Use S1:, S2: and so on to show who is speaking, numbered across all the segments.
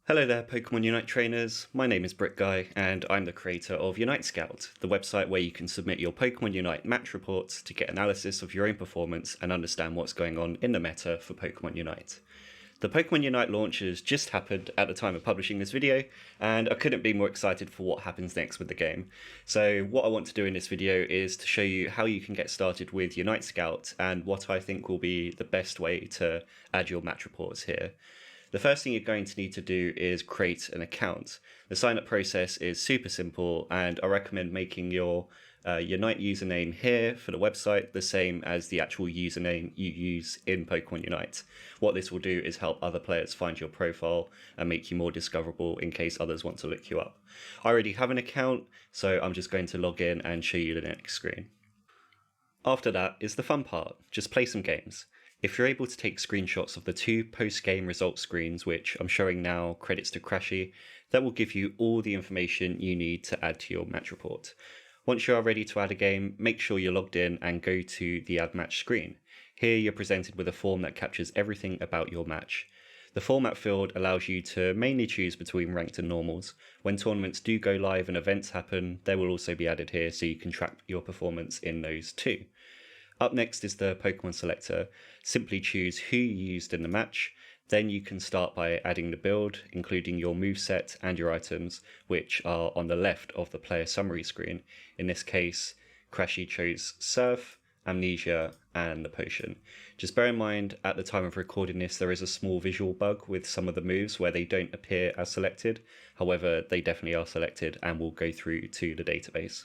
S1: Hello there, Pokemon Unite trainers. My name is Brick Guy, and I'm the creator of UniteScout, the website where you can submit your Pokemon Unite match reports to get analysis of your own performance and understand what's going on in the meta for Pokemon Unite. The Pokemon Unite launch has just happened at the time of publishing this video, and I couldn't be more excited for what happens next with the game. So what I want to do in this video is to show you how you can get started with UniteScout and what I think will be the best way to add your match reports here. The first thing you're going to need to do is create an account. The sign up process is super simple, and I recommend making your Unite username here for the website the same as the actual username you use in Pokemon Unite. What this will do is help other players find your profile and make you more discoverable in case others want to look you up. I already have an account, so I'm just going to log in and show you the next screen. After that is the fun part, just play some games. If you're able to take screenshots of the two post-game results screens, which I'm showing now, credits to Crashy, that will give you all the information you need to add to your match report. Once you are ready to add a game, make sure you're logged in and go to the Add Match screen. Here you're presented with a form that captures everything about your match. The format field allows you to mainly choose between ranked and normals. When tournaments do go live and events happen, they will also be added here so you can track your performance in those too. Up next is the Pokemon selector. Simply choose who you used in the match. Then you can start by adding the build, including your moveset and your items, which are on the left of the player summary screen. In this case, Crashy chose Surf, Amnesia, and the Potion. Just bear in mind, at the time of recording this, there is a small visual bug with some of the moves where they don't appear as selected. However, they definitely are selected and will go through to the database.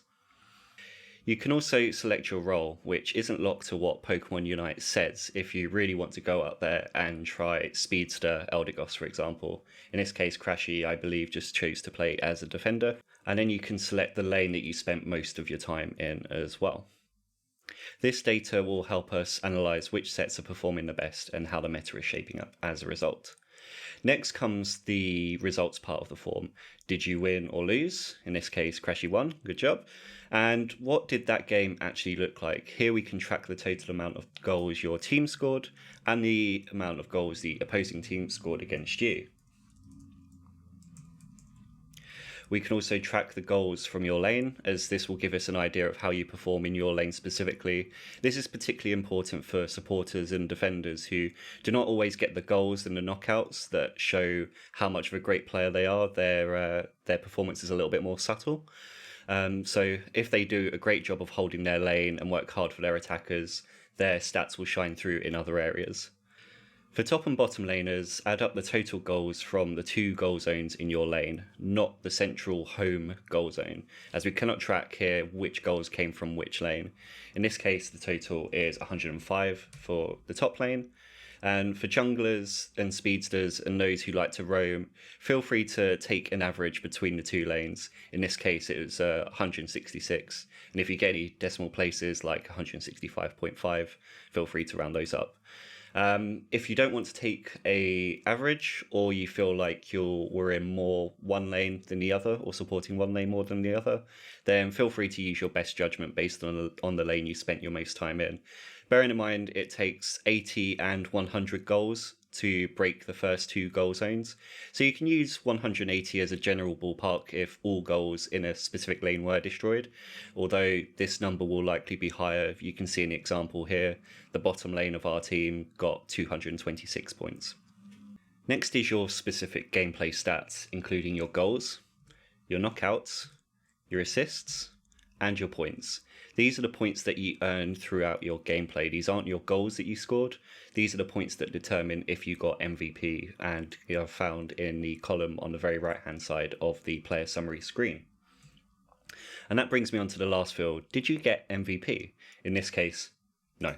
S1: You can also select your role, which isn't locked to what Pokemon Unite says if you really want to go out there and try Speedster Eldegoss, for example. In this case, Crashy, I believe, just chose to play as a defender, and then you can select the lane that you spent most of your time in as well. This data will help us analyse which sets are performing the best and how the meta is shaping up as a result. Next comes the results part of the form. Did you win or lose? In this case, Crashy won. Good job. And what did that game actually look like? Here we can track the total amount of goals your team scored and the amount of goals the opposing team scored against you. We can also track the goals from your lane, as this will give us an idea of how you perform in your lane specifically. This is particularly important for supporters and defenders who do not always get the goals and the knockouts that show how much of a great player they are. Their performance is a little bit more subtle. So if they do a great job of holding their lane and work hard for their attackers, their stats will shine through in other areas. For top and bottom laners, add up the total goals from the two goal zones in your lane, not the central home goal zone, as we cannot track here which goals came from which lane. In this case, the total is 105 for the top lane. And for junglers and speedsters and those who like to roam, feel free to take an average between the two lanes. In this case, it was 166. And if you get any decimal places like 165.5, feel free to round those up. If you don't want to take a average, or you feel like we're in more one lane than the other, or supporting one lane more than the other, then feel free to use your best judgment based on the lane you spent your most time in. Bearing in mind it takes 80 and 100 goals to break the first two goal zones, so you can use 180 as a general ballpark if all goals in a specific lane were destroyed, although this number will likely be higher. You can see an example here. The bottom lane of our team got 226 points. Next is your specific gameplay stats, including your goals, your knockouts, your assists, and your points. These are the points that you earn throughout your gameplay. These aren't your goals that you scored. These are the points that determine if you got MVP, and they are found in the column on the very right-hand side of the player summary screen. And that brings me on to the last field. Did you get MVP? In this case, no.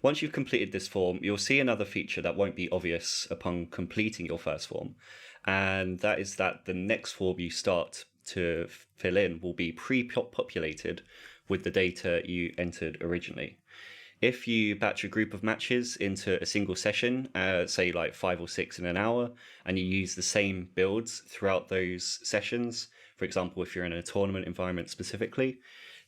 S1: Once you've completed this form, you'll see another feature that won't be obvious upon completing your first form, and that is that the next form you start to fill in will be pre-populated with the data you entered originally. If you batch a group of matches into a single session, say like 5 or 6 in an hour, and you use the same builds throughout those sessions, for example, if you're in a tournament environment specifically,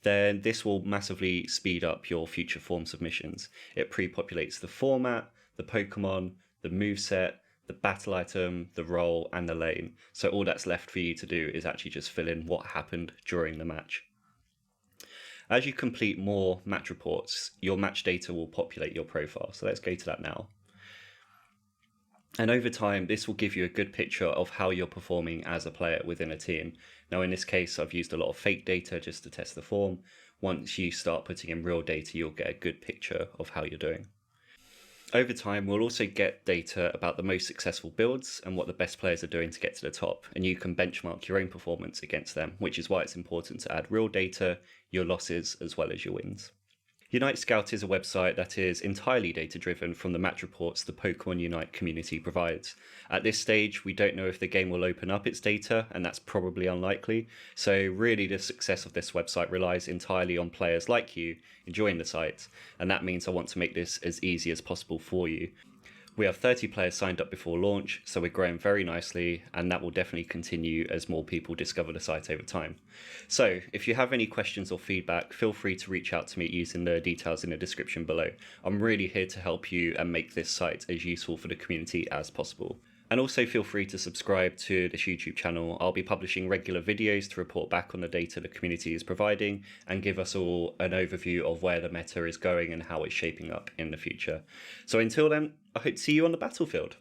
S1: then this will massively speed up your future form submissions. It pre-populates the format, the Pokemon, the moveset, the battle item, the role, and the lane. So all that's left for you to do is actually just fill in what happened during the match. As you complete more match reports, your match data will populate your profile. So let's go to that now. And over time, this will give you a good picture of how you're performing as a player within a team. Now, in this case, I've used a lot of fake data just to test the form. Once you start putting in real data, you'll get a good picture of how you're doing. Over time, we'll also get data about the most successful builds and what the best players are doing to get to the top, and you can benchmark your own performance against them, which is why it's important to add real data, your losses, as well as your wins. UniteScout is a website that is entirely data-driven from the match reports the Pokemon Unite community provides. At this stage, we don't know if the game will open up its data, and that's probably unlikely. So really the success of this website relies entirely on players like you enjoying the site, and that means I want to make this as easy as possible for you. We have 30 players signed up before launch, so we're growing very nicely, and that will definitely continue as more people discover the site over time. So if you have any questions or feedback, feel free to reach out to me using the details in the description below. I'm really here to help you and make this site as useful for the community as possible. And also feel free to subscribe to this YouTube channel. I'll be publishing regular videos to report back on the data the community is providing and give us all an overview of where the meta is going and how it's shaping up in the future. So until then, I hope to see you on the battlefield.